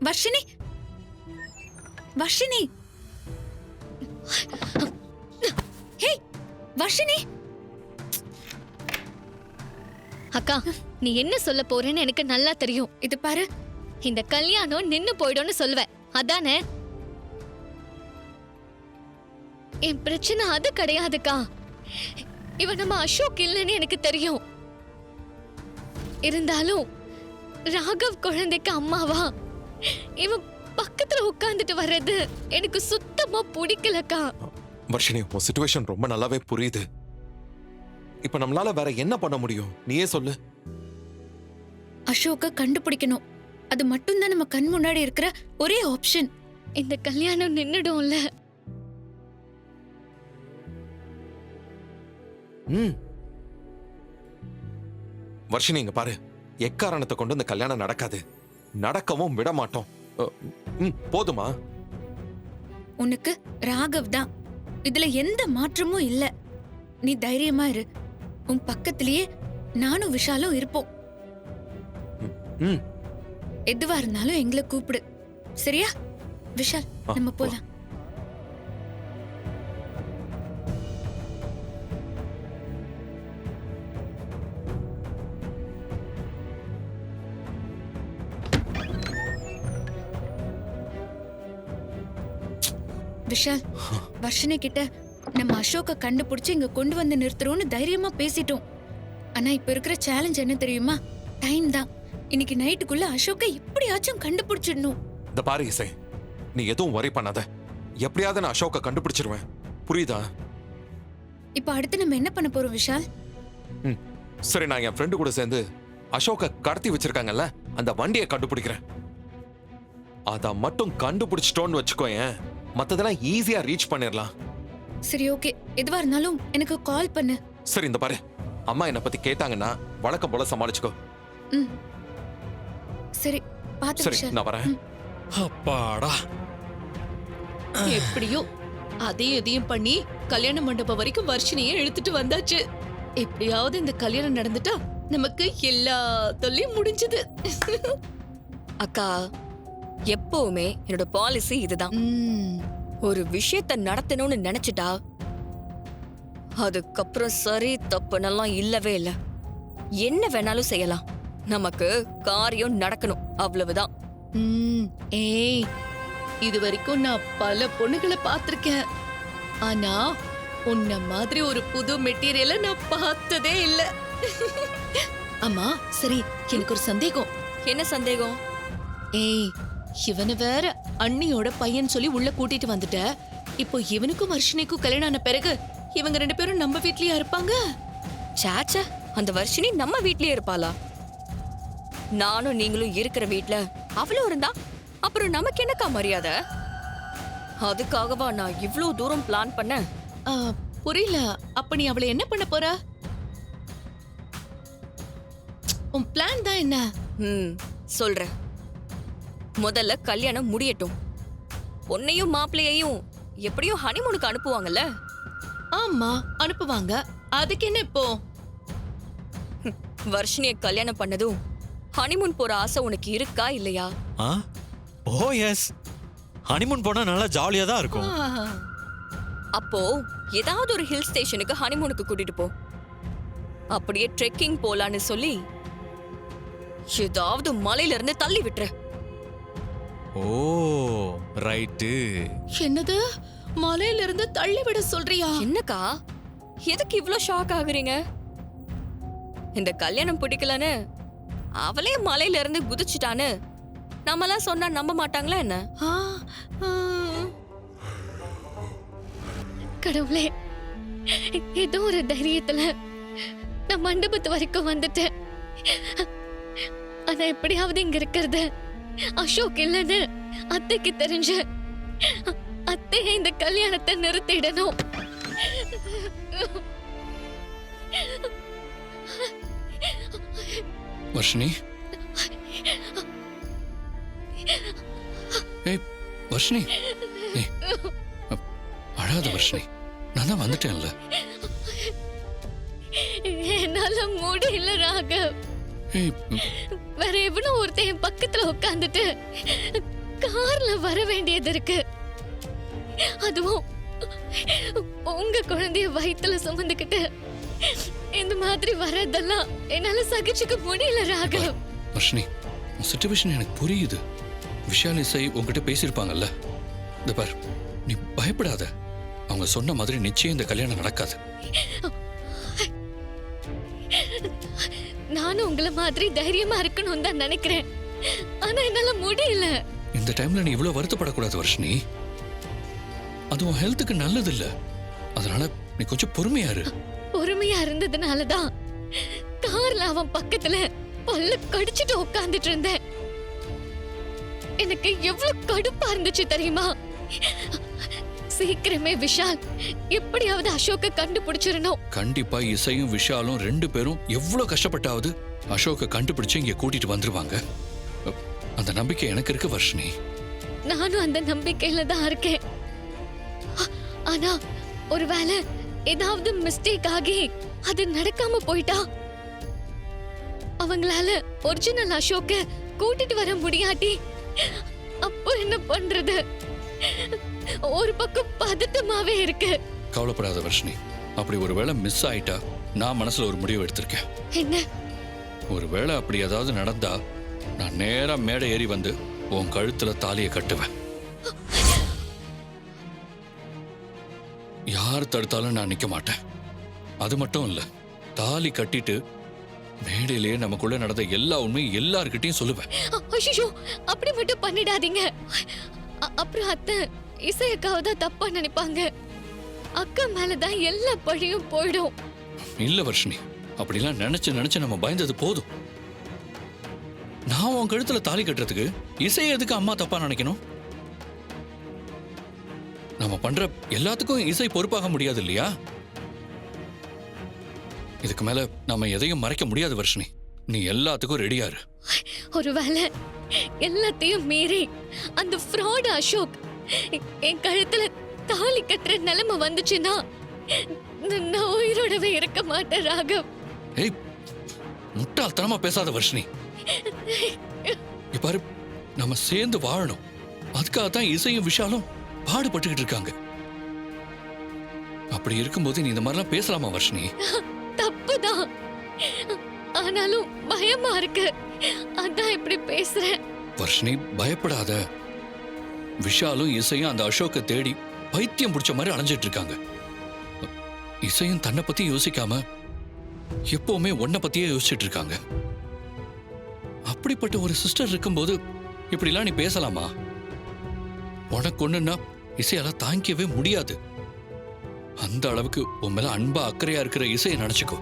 வர்ஷினி, வர்ஷினி, ஹே வர்ஷினி. அக்கா, நீ என்ன சொல்ல போறேன்னு எனக்கு நல்லா தெரியும். இது பாரு, இந்த கல்யாணம் நின்னு போயிடும்னு சொல்லுவ, அதானே? என் பிரச்சனை அது கிடையாதுக்கா. இவன் நம்ம அசோக் இல்லைன்னு எனக்கு தெரியும். இருந்தாலும் ராகவ் குழந்தைக்கு அம்மாவா இவன் பக்கத்துல உட்கார்ந்துட்டு வர்றது எனக்கு சுத்தமா பிடிக்கலக்கா. வர்ஷினி, உன் சிச்சுவேஷன் ரொம்ப நல்லாவே புரியுது. இப்ப நம்மளால வேற என்ன பண்ண முடியும், நீயே சொல்லு. அசோக்க கண்டுபிடிக்கணும். அது மட்டும்தான் நம்ம கண் முன்னாடி இருக்கிற ஒரே ஆப்ஷன். இந்த கல்யாணம் நின்னுடும்ல. வர்ஷினி, இங்க பாரு, எக்காரணத்தை கொண்டு இந்த கல்யாணம் நடக்காது. நடக்கவும் விட மாட்டோம். போதுமா? உனக்கு ராகவ் தான், இதுல எந்த மாற்றமும் இல்ல. நீ தைரியமா இரு. உன் பக்கத்திலேயே நானும் விஷாலும் இருப்போம். எதுவா இருந்தாலும் எங்களை கூப்பிடு, சரியா? விஷால், நம்ம போலாம். விஷால், வர்ஷினி கிட்ட நம்ம அசோக்க கண்டுபிடிச்சு இங்க கொண்டு வந்து நிறுத்துறோம்னு தைரியமா பேசிட்டோம். ஆனா இப்ப இருக்கிற சேலஞ்ச் என்ன தெரியுமா? டைம் தான். இன்னைக்கு நைட்டுக்குள்ள அசோக்க எப்படியாச்சும் கண்டுபிடிச்சிடணும். இந்த பாரு இசை, நீ எதுவும் வரி பண்ணாத. எப்படியாவது நான் அசோக்க கண்டுபிடிச்சிருவேன், புரியுதா? இப்ப அடுத்து நம்ம என்ன பண்ண போறோம் விஷால்? சரி, நான் என் ஃப்ரெண்டு கூட சேர்ந்து அசோக்க கடத்தி வச்சிருக்காங்கல்ல அந்த வண்டியை கண்டுபிடிக்கிறேன். அத மட்டும் கண்டுபிடிச்சிட்டோன்னு வச்சுக்கோயேன், மத்ததெல்லாம் ஈஸியா ரீச் பண்ணிடலாம். சரி, ஓகே. எதுவா இருந்தாலும் எனக்கு கால் பண்ணு. சரி, இந்த பாரு, அம்மா என்ன பத்தி கேட்டாங்கன்னா வழக்கம் போல சமாளிச்சுக்கோ. சரி, பாத்து சரி, விஷால். நான் வரேன். அப்பாடா, எப்படியோ அதையும் இதையும் பண்ணி கல்யாண மண்டபம் வரைக்கும் வர்ஷினியை இழுத்துட்டு வந்தாச்சு. எப்படியாவது இந்த கல்யாணம் நடந்துட்டா நமக்கு எல்லா தொல்லையும் முடிஞ்சது. அக்கா, எப்பவுமே என்னோட பாலிசி இதுதான். ஒரு விஷயத்த நடத்தணும்னு நினைச்சிட்டா அதுக்கப்புறம் சரி தப்புனெல்லாம் இல்லவே இல்ல. என்ன வேணாலும் செய்யலாம், நமக்கு காரியம் நடக்கணும், அவ்வளவுதான். ஏய், இது வரைக்கும் நான் பல பொண்ணுகளை பார்த்திருக்கேன். ஆனா உன்ன மாதிரி ஒரு புது மெட்டீரியலை நான் பார்த்ததே இல்ல. அம்மா, சரி, எனக்கு ஒரு சந்தேகம். என்ன சந்தேகம்? ஏய், இவனை வேற அண்ணியோட பையன் சொல்லி உள்ள கூட்டிட்டு வந்துட்ட. இப்போ இவனுக்கும் வர்ஷினிக்கும் கல்யாணம் ஆன பிறகு இவங்க 2 பேரும் நம்ம வீட்லயா இருப்பாங்க? சாச்சா, அந்த வர்ஷினி நம்ம வீட்லயே இருப்பாளா? நானும் நீங்களும் இருக்கிற வீட்ல அவளும் இருந்தா அப்புறம் நமக்கு என்னக்கா மரியாதை? அதுக்காகவா நான் இவ்ளோ தூரம் பிளான் பண்ண? புரியல. அப்ப நீ அவளை என்ன பண்ண போற? உன் பிளான் தான் என்ன? சொல்றேன். முதல்ல கல்யாணம் முடியட்டும். பொண்ணையும் மாப்பிள்ளையையும் எப்படியும் ஹனிமூனுக்கு அனுப்புவாங்கல்ல? ஆமா, அனுப்புவாங்க. அதுக்கு என்ன இப்போ? வர்ஷினிய கல்யாணம் பண்ணதும் ஹனிமூன் போற ஆசை உனக்கு இருக்கா இல்லையா? ஓ எஸ், ஹனிமூன் போனா நல்லா ஜாலியா தான் இருக்கும். அப்போ ஏதாவது ஒரு ஹில் ஸ்டேஷனுக்கு ஹனிமூனுக்கு கூட்டிட்டு போ. அப்படியே ட்ரெக்கிங் போலான்னு சொல்லி ஏதாவது மலையில இருந்து தள்ளி விட்டுரு. ஓ ரைட்டு. என்னது, மலையில இருந்து தள்ளி விட சொல்றியா? என்னக்கா, எதுக்கு இவ்ளோ ஷாக் ஆகுறீங்க? இந்த கல்யாணம் பிடிக்கலன்னு அவளே மலையில இருந்து குதிச்சுட்டான்னு நம்மலாம் சொன்னா நம்ப மாட்டாங்களா என்ன? கடவுளே, ஏதோ ஒரு தைரியத்துல நான் மண்டபத்து வரைக்கும் வந்துட்டேன். ஆனா எப்படியாவது இங்க இருக்கிறது அசோக் இல்லன்னு அத்தைக்கு தெரிஞ்சு அத்தைய இந்த கல்யாணத்தை நிறுத்திடணும். வர்ஷினி, ஏய் வர்ஷினி, ஏய் அழாத வர்ஷினி, நான் தான் வந்துட்டேன்ல. என்னால முடியல ராகவ். ஏய், வேற எவனோ ஒருத்தன் என் பக்கத்துல உட்காந்துட்டு கார்ல வர வேண்டியது இருக்கு. அதுவும் உங்க குழந்தைய வயித்துல சுமந்துக்கிட்டு இந்த மாதிரி வரதெல்லாம் என்னால சகிச்சுக்க முடியல ராகவ். வர்ஷினி, சிச்சுவேஷன் எனக்கு புரியுது. விஷால் இசை உங்ககிட்ட பேசியிருப்பாங்கல்ல. இந்த பார், நீ பயப்படாத. அவங்க சொன்ன மாதிரி நிச்சயம் இந்த கல்யாணம் நடக்காது. நானும் உங்களை மாதிரி தைரியமா இருக்கணும்னு தான் நினைக்கிறேன். ஆனா என்னால முடியல. இந்த டைம்ல நீ இவ்வளவு வருத்தப்படக்கூடாது வர்ஷினி. அது உன் ஹெல்த்துக்கு நல்லது இல்ல. அதனால நீ கொஞ்சம் பொறுமையா இரு. பொறுமையா இருந்ததுனாலதான் கார்ல அவன் பக்கத்துல பல்ல கடிச்சிட்டு உட்கார்ந்துட்டு இருந்தேன். எனக்கு எவ்வளவு கடுப்பா இருந்துச்சு தெரியுமா? சீக்கிரமே விஷால் எப்படியாவது அசோக்க கண்டுபிடிச்சிடணும். கண்டிப்பா இசையும் விஷாலும் 2 பேரும் எவ்வளவு கஷ்டப்பட்டாவது அசோக்க கண்டுபிடிச்சு இங்க கூட்டிட்டு வந்துருவாங்க. அந்த நம்பிக்கை எனக்கு இருக்கு வர்ஷினி. நானும் அந்த நம்பிக்கையில தான் இருக்கேன். ஆனா ஒருவேளை ஏதாவது மிஸ்டேக் ஆகி அது நடக்காம போயிட்டா அவங்களால ஒரிஜினல் அசோக்க கூட்டிட்டு வர முடியாட்டி அப்போ என்ன பண்றது? ஒரு பக்கம் பதட்டமாவே இருக்கு. கவலைப்படாத வர்ஷினி. அப்படி ஒருவேளை மிஸ் ஆயிட்டா நான் மனசுல ஒரு முடிவு எடுத்திருக்கேன். என்ன? ஒருவேளை அப்படி ஏதாவது நடந்தா நான் நேரா மேடை ஏறி வந்து உன் கழுத்துல தாலியை கட்டுவேன். யார் தடுத்தாலும் நான் நிக்க மாட்டேன். அது மட்டும் இல்ல, தாலி கட்டிட்டு மேடையிலேயே நமக்குள்ள நடந்த எல்லா உண்மையும் எல்லார்கிட்டயும் சொல்லுவேன். ஐயோ, அப்படி மட்டும் பண்ணிடாதீங்க. அப்புறம் அத்தை இசையக்காவ தப்பா நினைப்பாங்க. அக்கா மேலதான் எல்லா பழியும் போயிடும். இல்ல வர்ஷினி, அப்படிலாம் நினைச்சு நினைச்சு நம்ம பயந்தது போதும். நான் உன் கழுத்துல தாலி கட்டுறதுக்கு இசையை எதுக்கு அம்மா தப்பா நினைக்கணும்? நம்ம பண்ற எல்லாத்துக்கும் இசை பொறுப்பாக முடியாது இல்லையா? இதுக்கு மேல நம்ம எதையும் மறைக்க முடியாது வர்ஷினி. நீ எல்லாத்துக்கும் ரெடியா இரு. ஒருவேளை எல்லாத்தையும் மீறி அந்த ஃப்ராட் அசோக் என் கழுத்துல தாலி கட்டுற நிலைமை வந்துச்சுன்னா நான் உயிரோடவே இருக்க மாட்டேன் ராகவ். ஏய், முட்டாள்தனமா பேசாத வர்ஷினி. பாரு, நம்ம சேர்ந்து வாழணும். அதுக்காகத்தான் இசையும் விஷாலும் பாடுபட்டுக்கிட்டு இருக்காங்க. அப்படி இருக்கும்போது நீ இந்த மாதிரிலாம் பேசலாமா வர்ஷினி? தப்புதான், ஆனாலும் பயமா இருக்கு. அதான் இப்படி பேசுறேன். வர்ஷினி, பயப்படாத. விஷாலும் இசையும் அந்த அசோக்கை தேடி பைத்தியம் பிடிச்ச மாதிரி அலைஞ்சிட்டு இருக்காங்க. இசையும் தன்னை பத்தி யோசிக்காம எப்பவுமே உன்னை பத்தியே யோசிச்சுட்டு இருக்காங்க. அப்படிப்பட்ட ஒரு சிஸ்டர் இருக்கும்போது இப்படிலாம் நீ பேசலாமா? உனக்கு ஒண்ணுன்னா இசையால தாங்கிக்கவே முடியாது. அந்த அளவுக்கு உன் மேல அன்பா அக்கறையா இருக்கிற இசையை நினைச்சுக்கோ.